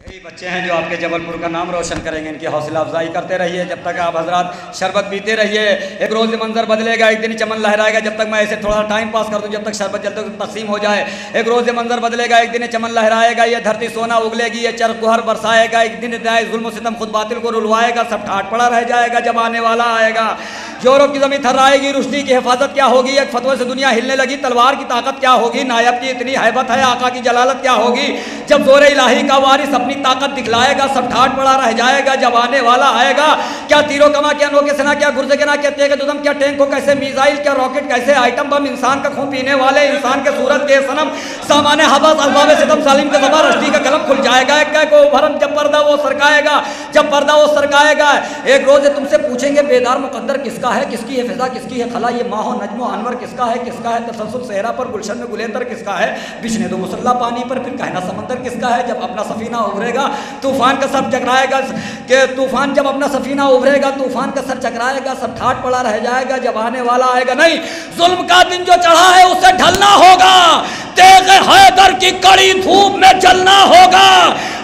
कई बच्चे हैं जो आपके जबलपुर का नाम रोशन करेंगे। इनकी हौसला अफजाई करते रहिए। जब तक आप हजरात शरबत पीते रहिए। एक रोज़ मंजर बदलेगा, एक दिन चमन लहराएगा। जब तक मैं ऐसे थोड़ा टाइम पास कर दूं, जब तक शरबत जल्द तक तकसीम हो जाए। एक रोज़ मंजर बदलेगा, एक दिन चमन लहराएगा। ये धरती सोना उगलेगी, ये चर कुहर बरसाएगा। एक दिन जुल्म सितम खुद बातिल को रुलवाएगा। सब ठाट पड़ा रह जाएगा जब आने वाला आएगा। यूरोप की ज़मीन थर्राएगी, रुश्दी की हिफाजत क्या होगी। एक फतवे से दुनिया हिलने लगी, तलवार की ताकत क्या होगी। नायब की इतनी हैबत है, आका की जलालत क्या होगी। जब जोर इलाही का वारिस अपनी ताकत दिखलाएगा, सब ठाट पड़ा रह जाएगा जब आने वाला आएगा। क्या तीरों कमा, क्या नोके सेना, क्या गुर्जे के ना, क्या तेग दुदम, क्या टैंक को कैसे मिसाइल, क्या रॉकेट कैसे आइटम बम। इंसान का खून पीने वाले, इंसान के सूरत के सनम, सामान्य हवास अल्फाब सितम, सालिम के ज़बान रश्दी का कलम खुल जाएगा। एक को भरम जब पर्दा वो सरकाएगा, जब पर्दा वो सरकाएगा। एक रोज़ तुमसे पूछेंगे बेदार मुकद्दर किसका है, किसकी है फिजा, किसकी है खला। ये माहो नजमो अनवर किसका है, किसका है तसलसल सहरा पर गुलशन में गुलेतर किसका है। बिछने दो मुसल्ला पानी पर, फिर कहना समंदर किसका है। जब अपना सफीना उभरेगा, तूफान का सर चकराएगा। कि तूफान जब अपना सफीना उभरेगा, तूफान का सर चकराएगा। सब ठाट पड़ा रह जाएगा जब आने वाला आएगा। नहीं, जुल्म का दिन जो चढ़ा है उसे ढलना होगा। तेग हैदर की कड़ी धूप में जलना होगा।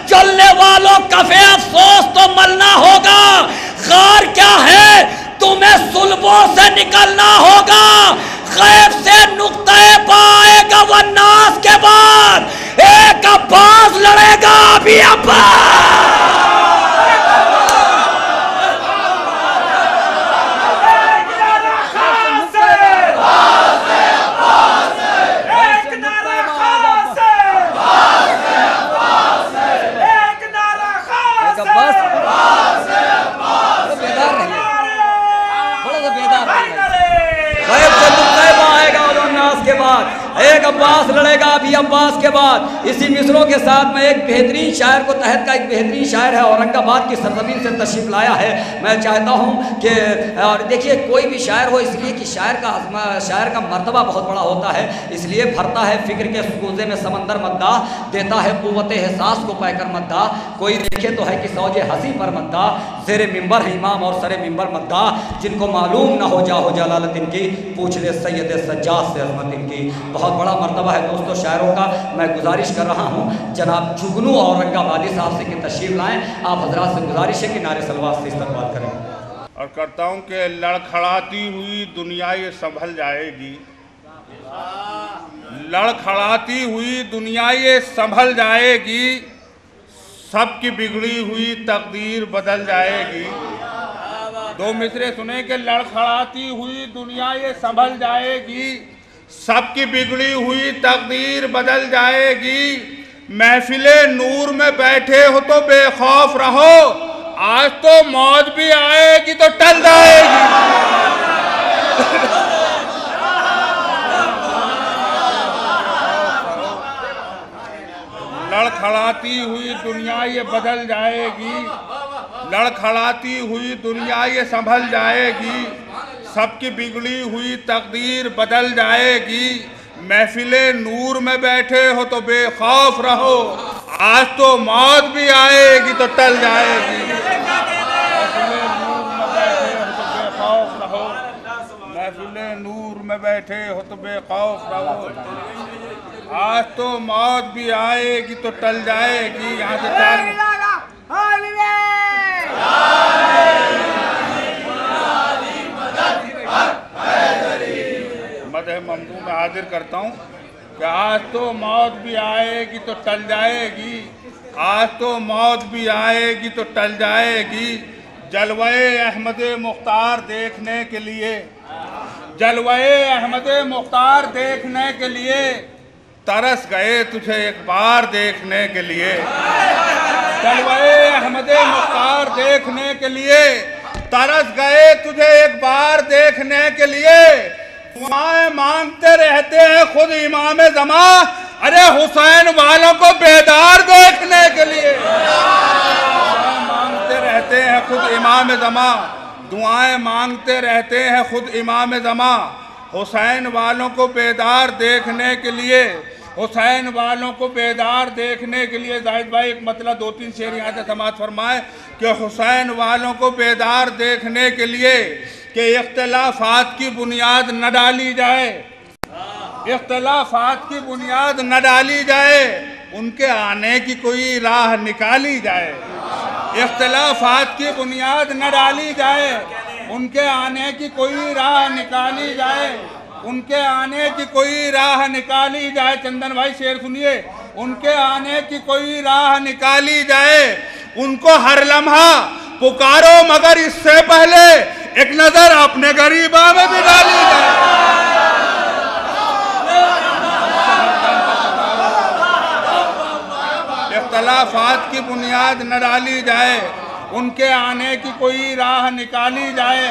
जलने वालों का अफसोस तो मलना होगा। खार क्या है, तुम्हें सुल्बों से निकलना होगा। गैब से नुक्ते पाएगा वन्नास के बाद एक अब्बास लड़ेगा अभी अब्बास। एक अब्बास लड़ेगा अभी अब्बास के बाद। इसी मिसरों के साथ मैं एक बेहतरीन शायर को, तहत का एक बेहतरीन शायर है, औरंगाबाद की सरजमीन से तशरीफ़ लाया है। मैं चाहता हूँ कि और देखिए कोई भी शायर हो, इसलिए कि शायर का मर्तबा बहुत बड़ा होता है। इसलिए भरता है फ़िक्र के सूजे में समंदर मद्दा, देता है क़ुव्वत एहसास को पैकर मद्दा। कोई देखे तो है कि सौजे हंसी पर मद्दा, ज़ेरे मिंबर है इमाम और सरे मिंबर मद्दा। जिनको मालूम ना हो जाहो जलालत इनकी, पूछ ले सैयद सज्जाद से अज़मत इनकी। बहुत बड़ा मर्तबा है दोस्तों शायरों का। मैं गुजारिश कर रहा हूँ जनाब जुगनू औरंगाबादी साहब से कि तशरीफ़ लाएँ। आप हजरात से गुजारिश है कि नारे सलवात से इस्तकबाल करें। और करता हूँ कि लड़खड़ाती हुई दुनिया ये संभल जाएगी। लड़खड़ाती हुई दुनिया ये संभल जाएगी। सबकी बिगड़ी हुई तकदीर बदल जाएगी। दो मिसरे सुने कि लड़खड़ाती हुई दुनिया ये संभल जाएगी। सबकी बिगड़ी हुई तकदीर बदल जाएगी। महफिले नूर में बैठे हो तो बेखौफ रहो। आज तो मौत भी आएगी तो टल जाएगी। लड़खड़ाती हुई दुनिया ये बदल जाएगी। लड़खड़ाती हुई दुनिया ये संभल जाएगी। सबकी बिगड़ी हुई तकदीर बदल जाएगी। महफिले नूर में बैठे हो तो बेखौफ रहो। आज तो मौत भी आएगी तो टल जाएगी। महफिले नूर में बैठे हो तो बेखौफ रहो। महफिले नूर में बैठे हो तो बेखौफ रहो। आज तो मौत भी आएगी तो टल जाएगी। यहाँ से मदह ममदू में हाजिर करता हूँ कि आज तो मौत भी आएगी तो टल जाएगी। आज तो मौत भी आएगी तो टल जाएगी। जलवे अहमद मुख्तार देखने के लिए, जलवे अहमद मुख्तार देखने के लिए तरस गए तुझे एक बार देखने के लिए। जलवे अहमद मुख्तार देखने के लिए तरस गए तुझे एक बार देखने के लिए। दुआएं मांगते रहते हैं खुद इमाम ज़मा, अरे हुसैन वालों को बेदार देखने के लिए। दुआएं मांगते रहते हैं खुद इमाम ज़मा, दुआएं मांगते रहते हैं खुद इमाम ज़मा। हुसैन वालों को बेदार देखने के लिए, हुसैन वालों को बेदार देखने के लिए। जाहिद भाई एक मतलब दो तीन शेर यहाँ से समाज फरमाए कि हुसैन वालों को बेदार देखने के लिए कि इख्तिलाफात की बुनियाद न डाली जाए, इख्तिलाफात की बुनियाद न डाली जाए। उनके आने की कोई राह निकाली जाए, इख्तिलाफात की बुनियाद न डाली जाए, उनके आने की कोई राह निकाली जाए, उनके आने की कोई राह निकाली जाए। चंदन भाई शेर सुनिए, उनके आने की कोई राह निकाली जाए, उनको हर लम्हा पुकारो मगर इससे पहले एक नजर अपने गरीबा में भी डाली जाए। इख्तिलाफात की बुनियाद न डाली जाए, उनके आने की कोई राह निकाली जाए,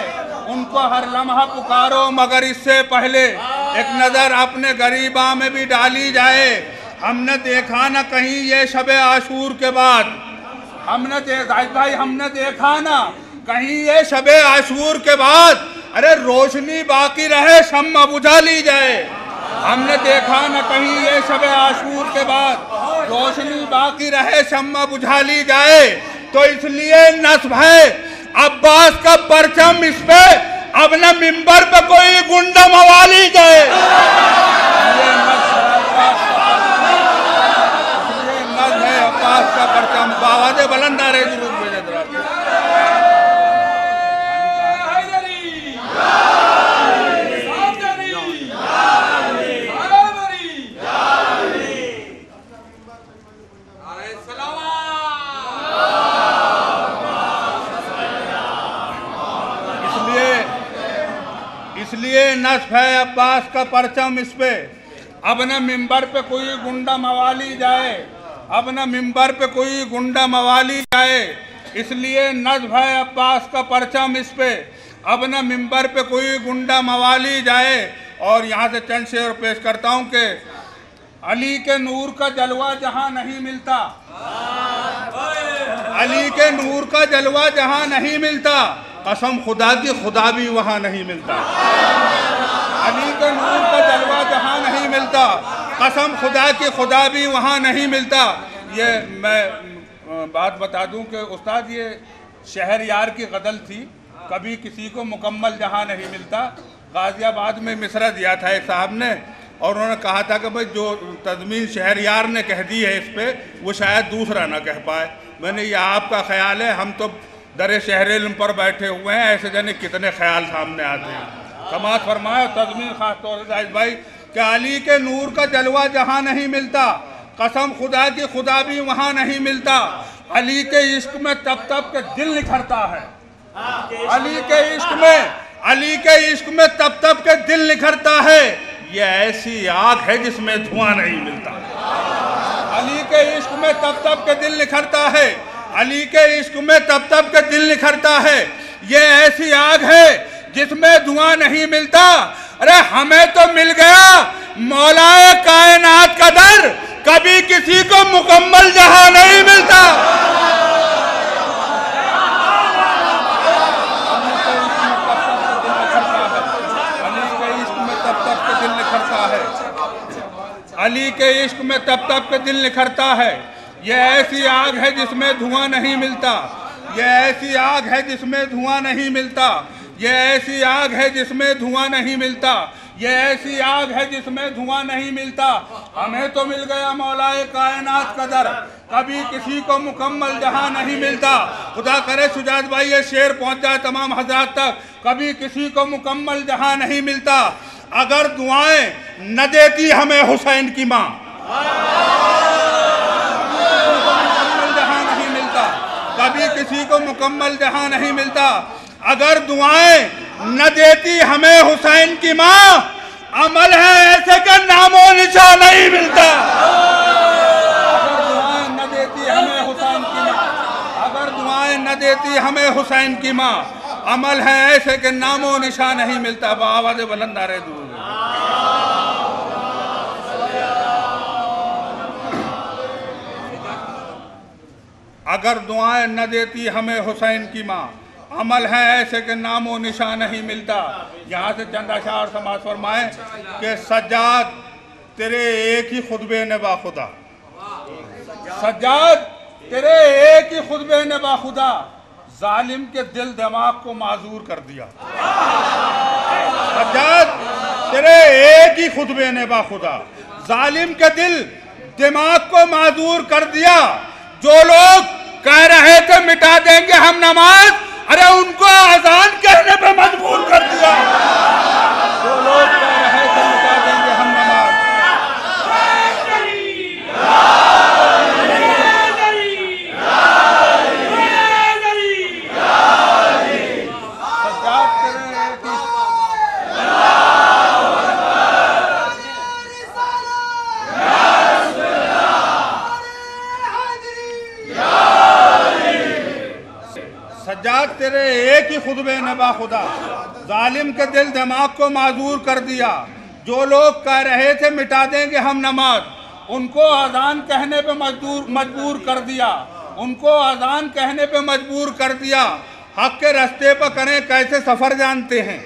उनको हर लम्हा पुकारो मगर इससे पहले एक नज़र अपने गरीबा में भी डाली जाए। हमने देखा ना कहीं ये शबे आशूर के बाद, हमने देखा ना कहीं ये शबे आशूर के बाद, अरे रोशनी बाकी रहे शम्मा बुझा ली जाए। हमने देखा न कहीं ये शबे आशूर के बाद रोशनी बाकी रहे शम्मा बुझा ली जाए। तो इसलिए नस्ब है अब्बास का परचम इस पे अब न मिंबर पे कोई गुंडा मवाली जाए। ये नस्ब है अब्बास का परचम, आवाज़ बुलंद आ रही जरूर भेजे इसलिए नस्ब है अब्बास का परचम इस पे अब न मिंबर पे कोई गुंडा मवाली जाए, अब न मिंबर पे कोई गुंडा मवाली जाए। इसलिए नस्ब है अब्बास का परचम इस पे अब न मिंबर पे कोई गुंडा मवाली जाए। और यहाँ से चंद शेर पेश करता हूँ कि अली के नूर का जलवा जहाँ नहीं मिलता, अली के नूर का जलवा जहाँ नहीं मिलता, कसम खुदा की खुदा भी वहाँ नहीं मिलता। अली के नूर का जलवा जहाँ नहीं मिलता, कसम खुदा की खुदा भी वहाँ नहीं मिलता। ये मैं बात बता दूं कि उस्ताद ये शहरयार की गज़ल थी, कभी किसी को मुकम्मल जहाँ नहीं मिलता। गाज़ियाबाद में मिसरा दिया था एक साहब ने, और उन्होंने कहा था कि भाई जो तज़मीन शहरयार ने कह दी है इस पर, वो शायद दूसरा ना कह पाए। मैंने ये आपका ख्याल है, हम तो दरे शहर इल्म पर बैठे हुए हैं, ऐसे जाने कितने ख्याल सामने आते हैं। समाज फरमाए तज़मीन खास तौर से जाहिद भाई कि अली के नूर का जलवा जहाँ नहीं मिलता, कसम खुदा की खुदा भी वहाँ नहीं मिलता। अली के इश्क में तब तब के दिल निखरता है, अली के इश्क में, अली के इश्क में तब तब के दिल निखरता है। ये ऐसी आग है जिसमें धुआं नहीं मिलता। अली के इश्क में तब तब के दिल निखरता है, अली के इश्क में तब तब के दिल निखरता है। ये ऐसी आग है जिसमें धुआं नहीं मिलता। अरे हमें तो मिल गया मौलाए कायनात का दर, कभी किसी को मुकम्मल जहां नहीं मिलता। अली के इश्क में तब तब के दिल निखरता है, अली के इश्क में तब तब के दिल निखरता है। ये ऐसी आग है जिसमें धुआं नहीं मिलता, ये ऐसी आग है जिसमें धुआं नहीं मिलता, ये ऐसी आग है जिसमें धुआं नहीं मिलता, ये ऐसी आग है जिसमें धुआं नहीं मिलता। हमें तो मिल गया मौलाए कायनात का दर, कभी किसी को मुकम्मल जहां नहीं मिलता। खुदा करे सुजात भाई ये शेर पहुंच जाए तमाम हजरात तक, कभी किसी को मुकम्मल जहां नहीं मिलता। अगर दुआएं न देती हमें हुसैन की माँ, कभी किसी को मुकम्मल जहां नहीं मिलता। अगर दुआएं न देती हमें हुसैन की माँ, अमल है ऐसे का नामो निशान नहीं मिलता। अगर दुआएं न देती हमें हुसैन की माँ, अगर दुआएं न देती हमें हुसैन की माँ, अमल है ऐसे के नामो निशान नहीं मिलता। आवाज़ बुलंद आ रहे दूर। अगर दुआएं न देती हमें हुसैन की माँ, अमल है ऐसे के नामो निशान नहीं मिलता। यहाँ से चंद अशार समाज फरमाए कि सज्जाद तेरे एक ही खुतबे ने बाखुदा, सज्जाद तेरे एक ही खुतबे ने बाखुदा जालिम के दिल दिमाग को माजूर कर दिया। सज्जाद तेरे एक ही खुतबे ने बाखुदा जालिम के दिल दिमाग को माजूर कर दिया। जो लोग कह रहे थे मिटा देंगे हम नमाज, अरे उनको अजान कहने पे मजबूर कर दिया। जो लोग कह रहे थे मिटा देंगे हम नमाज, सज्जाद तेरे एक ही खुतबे ने बाखुदा जालिम के दिल दिमाग को माजूर कर दिया। जो लोग कह रहे थे मिटा देंगे हम नमाज, उनको अजान कहने पे मजबूर कर दिया। उनको अजान कहने पे मजबूर कर दिया। हक के रास्ते पर करें कैसे सफ़र जानते हैं,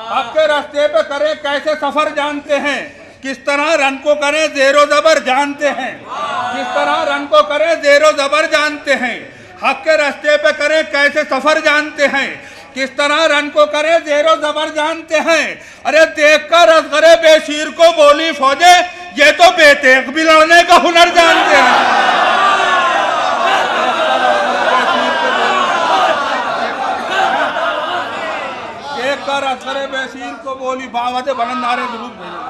हक के रास्ते पे करें कैसे सफ़र जानते हैं। किस तरह रन को करें ज़ेरो ज़बर जानते हैं, किस तरह रन को करें ज़ेरो ज़बर जानते हैं। हक के रास्ते पे करें कैसे सफर जानते हैं, किस तरह रन को करें ज़ेरो ज़बर जानते हैं। अरे देखकर असगरे बेशीर को बोली फौजे, ये तो बेतेग भी लड़ने का हुनर जानते हैं। देखकर असगरे बेशीर को बोली बावते बुलंद नारे दुरूद भेजे।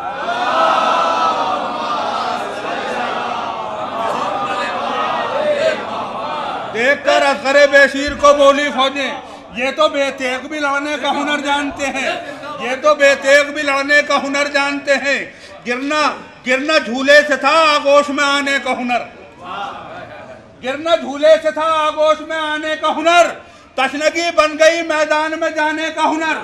देखकर असगरे बेशीर को बोली फौजें, ये तो बेतेग भी लड़ने का हुनर जानते हैं, ये तो बेतेग भी लड़ने का हुनर जानते हैं। गिरना गिरना झूले से था आगोश में आने का हुनर, गिरना झूले से था आगोश में आने का हुनर। तशनगी बन गई मैदान में जाने का हुनर,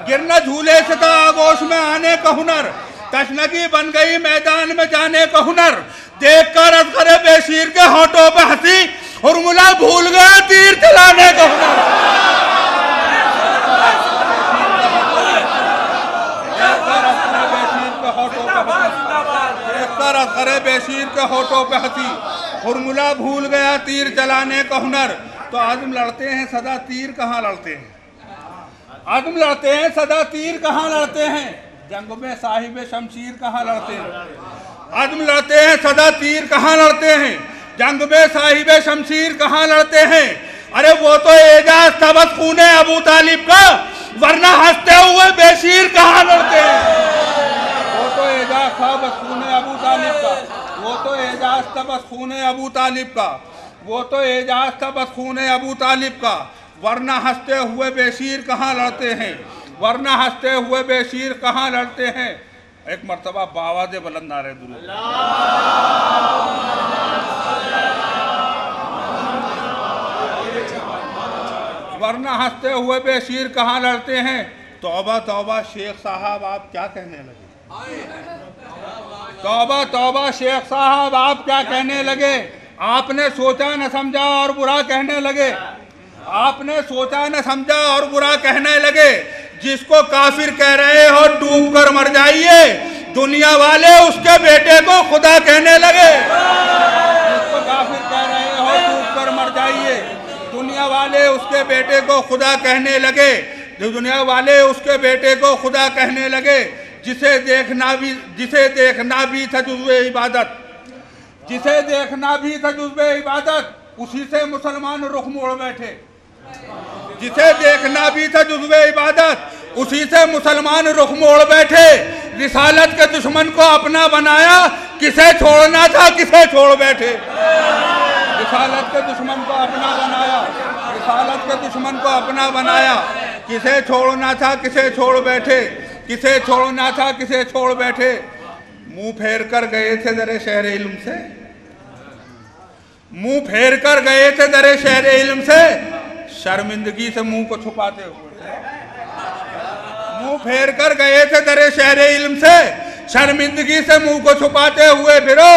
गिरना झूले से था आगोश में आने का हुनर। तशनगी बन गई मैदान में जाने का हुनर। देखकर असगरे बेशीर के होठों पे हंसी, फॉर्मूला भूल गया तीर चलाने का हुनर। देखकर असगरे बेशीर के होठों पे हंसी, फॉर्मूला भूल गया तीर चलाने का हुनर। तो आदम लड़ते हैं सदा तीर कहाँ लड़ते हैं, आदम लड़ते हैं सदा तीर कहाँ लड़ते हैं। जंग में साहिब शमशीर कहाँ लड़ते हैं, आदम लड़ते हैं सदा तीर कहाँ लड़ते हैं। जंग में साहिब शमशीर कहाँ लड़ते हैं। अरे वो तो एजाज था बस खूने अबू तालिब का, वरना हंसते हुए बेशीर कहाँ लड़ते हैं। वो तो एजाज था बस खूने अबू तालिब का, वो तो एजाज था बस खूने अबू तालिब का, वो तो एजाज था बस खूने अबू तालिब का, वरना हंसते हुए बेशीर कहाँ लड़ते हैं, वरना हंसते हुए बेशीर कहाँ लड़ते हैं। एक मर्तबा बावाज़े बुलंद नारे दुरूद। वरना हंसते हुए बेशीर कहाँ लड़ते हैं। तौबा तौबा शेख साहब आप क्या कहने लगे, तौबा तौबा शेख साहब आप क्या कहने लगे। आपने सोचा न समझा और बुरा कहने लगे, आपने सोचा न समझा और बुरा कहने लगे। जिसको काफिर कह रहे हो डूब कर मर जाइए, दुनिया वाले उसके बेटे को खुदा कहने लगे। जिसको काफिर कह रहे हो डूब कर मर जाइए, दुनिया वाले उसके बेटे को खुदा कहने लगे, दुनिया वाले उसके बेटे को खुदा कहने लगे। जिसे देखना भी था जुज़्वे इबादत, जिसे देखना भी था जुज़्वे इबादत, उसी से मुसलमान रुख मोड़ बैठे। जिसे देखना भी था जुज़्वे इबादत, उसी से मुसलमान रुख मोड़ बैठे। रिसालत के दुश्मन को अपना बनाया, किसे छोड़ना था किसे छोड़ बैठे। रिसालत के दुश्मन को अपना बनाया, रिसालत के दुश्मन को अपना बनाया, किसे छोड़ना था किसे छोड़ बैठे, किसे छोड़ना था किसे छोड़ बैठे। मुंह फेर कर गए थे दरे शहर इल्म से, मुंह फेर कर गए थे दरे शहर इल्म से, शर्मिंदगी से मुंह को छुपाते हुए। मुंह फेर कर गए थे दरे शहर इल्म से, शर्मिंदगी से मुंह को छुपाते हुए फिरो।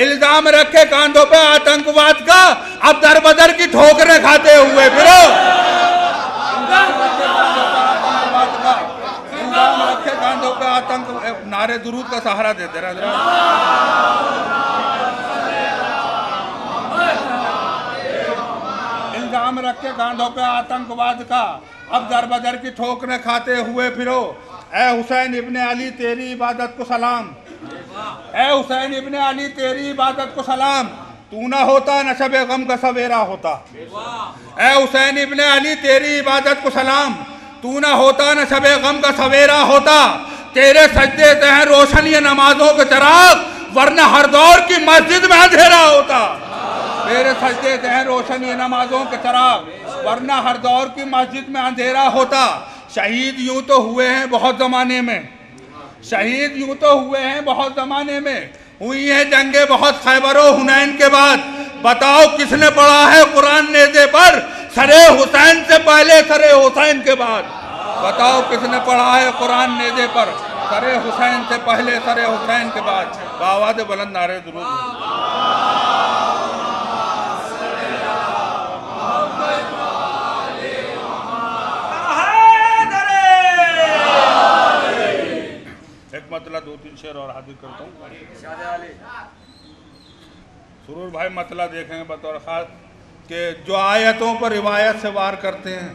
इल्जाम रखे कांधों पे आतंकवाद का, अब दर बदर की ठोकरें खाते हुए फिरो। इल्जाम रखे कांधों पे आतंक, नारे दुरूद का सहारा देते रहे। इल्जाम रखे कांधों पे आतंकवाद का, अब दर बदर की ठोकरें खाते हुए फिरो। ए हुसैन इब्ने अली तेरी इबादत को सलाम, ए हुसैन इब्ने अली तेरी इबादत को सलाम, तू ना होता न शब गम का सवेरा होता। ए हुसैन इब्ने अली तेरी इबादत को सलाम, तू ना होता न शब गम का सवेरा होता। तेरे सजदे तहं रोशन ये नमाजों के चराग, वरना हर दौर की मस्जिद में अंधेरा होता। तेरे सजदे तहं रोशन ये नमाजों के चराग, वरना हर दौर की मस्जिद में अंधेरा होता। शहीद यूं तो हुए हैं बहुत ज़माने में, शहीद यूं तो हुए हैं बहुत ज़माने में, हुई है जंगे बहुत खैबर व हुनैन के बाद। बताओ किसने पढ़ा है कुरान नेज़े पर, सरे हुसैन से पहले सरे हुसैन के बाद। बताओ किसने पढ़ा है कुरान नेज़े पर, सरे हुसैन से पहले सरे हुसैन के बाद। बावाद बुलंद नारे दुरूद। मतला दो तीन शेर और हाजिर करता हूँ। सुरूर भाई मतला देखेंगे बतौर खास कि जो आयतों पर रिवायत से वार करते हैं,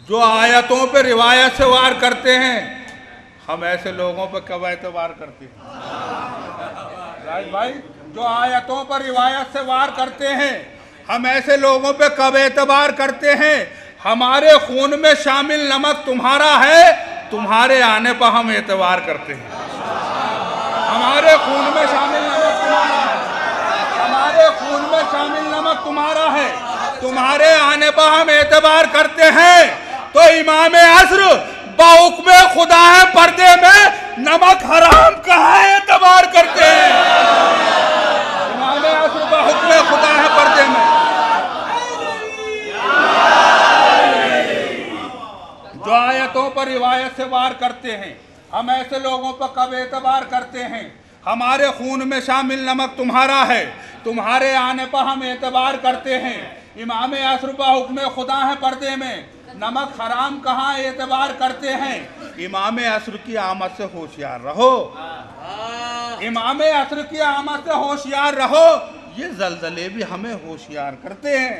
जो आयतों पर रिवायत से वार करते हैं, हम ऐसे लोगों पर कब एतबार करते हैं? राज भाई, जो आयतों पर रिवायत से वार करते हैं, हम ऐसे लोगों पर कब एतबार करते हैं? हमारे खून में शामिल नमक तुम्हारा है, तुम्हारे आने पर हम एतबार करते हैं। हमारे खून में शामिल नमक तुम्हारा है, हमारे खून में शामिल नमक तुम्हारा है, तुम्हारे आने पर हम एतबार करते हैं। तो इमाम असर बाहुक्म खुदा है पर्दे में, नमक हराम कहाँ एतबार करते हैं? इमाम असर बाहुक्म खुदा है पर्दे में, जो आयतों पर रिवायत से वार करते हैं, हम ऐसे लोगों पर कब एतबार करते हैं? हमारे खून में शामिल नमक तुम्हारा है, तुम्हारे आने पर हम एतबार करते हैं। इमाम असर हुक्म खुदा है पर्दे में, नमक हराम कहाँ एतबार करते हैं? इमाम असर की आमद से होशियार रहो, इमाम असर की आमद से होशियार रहो। ये जलजले भी हमें होशियार करते हैं।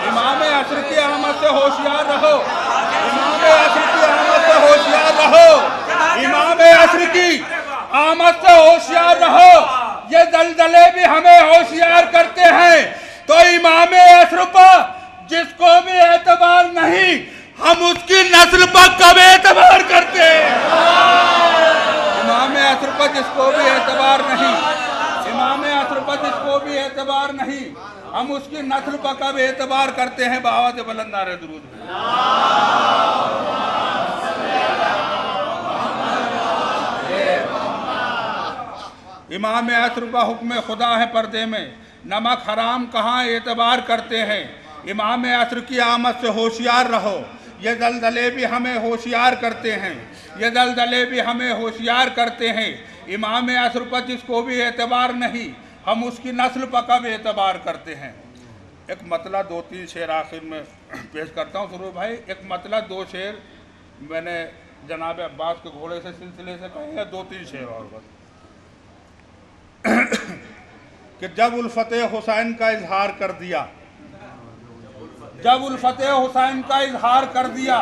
इमाम असर की आमद से होशियार रहो, इमाम असर की आमद से होशियार रहो, इमाम असर की आमद से होशियार रहो। ये जलजले भी हमें होशियार करते हैं। तो इमाम असर पर जिसको भी एतबार नहीं, हम उसकी नस्ल पर कब एतबार करते हैं? इमाम असर पर जिसको भी एतबार नहीं, इमाम असर पर जिसको भी एतबार नहीं, हम उसकी नस्ल पर कब एतबार करते हैं? बावाज़ बुलंद नारे दुरूद। इमाम असर का हुक्म खुदा है पर्दे में, नमक हराम कहाँ एतबार करते हैं? इमाम असर की आमद से होशियार रहो। ये दलदले भी हमें होशियार करते हैं, ये दलदले भी हमें होशियार करते हैं। इमाम असर पर जिसको भी एतबार नहीं, हम उसकी नस्ल पर कब एतबार करते हैं? एक मतला दो तीन शेर आखिर में पेश करता हूँ सुरूर भाई। एक मतला दो शेर मैंने जनाब अब्बास के घोड़े से सिलसिले से कहेंगे, दो तीन शेर और बस। कि जब उल्फते हुसैन का इजहार कर दिया, जब उल्फते हुसैन का इजहार कर दिया,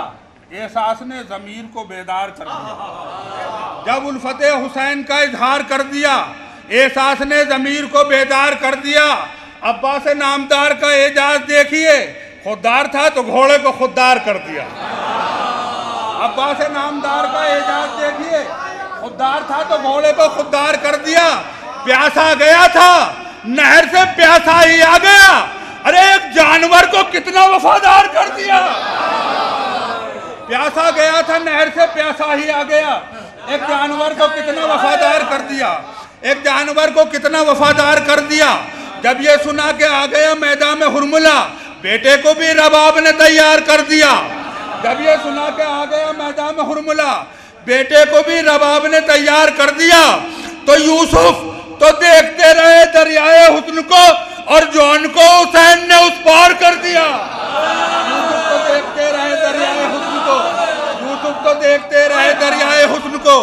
एहसास ने ज़मीर को बेदार कर दिया। जब उल्फते हुसैन का इजहार कर दिया, एहसास ने ज़मीर को बेदार कर दिया। अब्बास नामदार का एजाज देखिए, खुददार था तो घोड़े को खुददार कर दिया। अब्बास नामदार का एजाज देखिए, खुददार था तो घोड़े को खुददार कर दिया। प्यासा गया था, नहर से प्यासा ही आ गया। अरे एक जानवर को कितना वफादार कर दिया। प्यासा गया था, नहर से प्यासा ही आ गया। एक जानवर को कितना वफादार कर दिया, एक जानवर को कितना वफादार कर दिया। जब ये सुना कि आ गया मैदान में हुरमुला, बेटे को भी रबाब ने तैयार कर दिया। जब ये सुना कि आ गया मैदान में हुरमुला, बेटे को भी रबाब ने तैयार कर दिया। तो यूसुफ तो देखते रहे दरियाए हुस्न को, और जॉन को हुसैन ने उस पार कर दिया। यूसुफ तो देखते रहे दरियाए हुस्न को, यूसुफ तो देखते रहे दरियाए हुस्न को,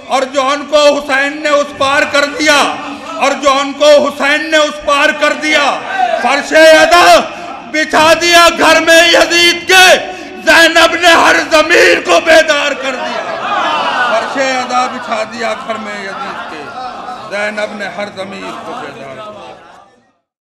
और जॉन को हुसैन ने उस पार कर दिया, और जॉन को हुसैन ने उस पार कर दिया। फर्शे अदा बिछा दिया घर में यजीद के, ज़ैनब ने हर ज़मीर को बेदार कर दिया। नक्शे अदा बिछा दिया घर में यजीद के, ज़ैनब ने हर ज़मीर को बेदार किया।